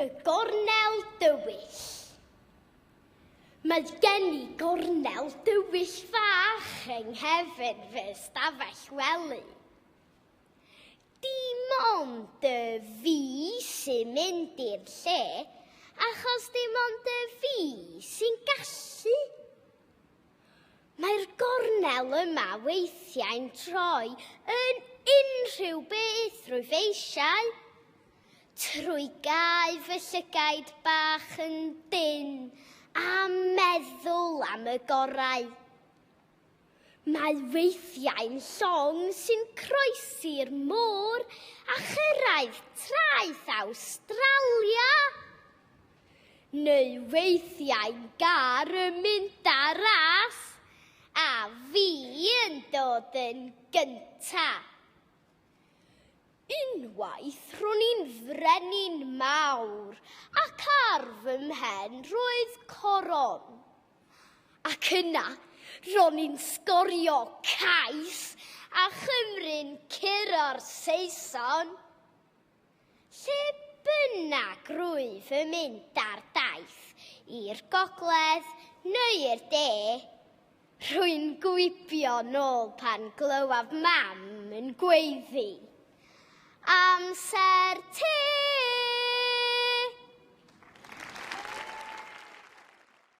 Y gornel dywyll. Mae gen i gornel dywyll fach yng nghefn fy stafell wely. Dim ond y fi sy'n mynd i'r lle, achos dim ond y fi sy'n gallu. Mae'r gornel yma weithiau'n troi yn unrhyw beth rwyf eisiau, trwy gau fy llygaid bach yn dyn a meddwl am y gorau. Mae weithiau'n llong sy'n croesi'r môr a chyrraedd traeth Awstralia. Neu weithiau'n gar yn mynd â ras, a fi yn dod yn gynta. Unwaith ro'n i'n frenin mawr, ac ar fy mhen roedd coron. Ac yna, ro'n i'n sgorio cais a chymryn curo'r Saeson. Lle bynnag rwyf yn mynd ar daith, i'r gogledd neu i'r de, rwy'n gwibio nôl pan glywaf mam yn gweiddi. Amser te!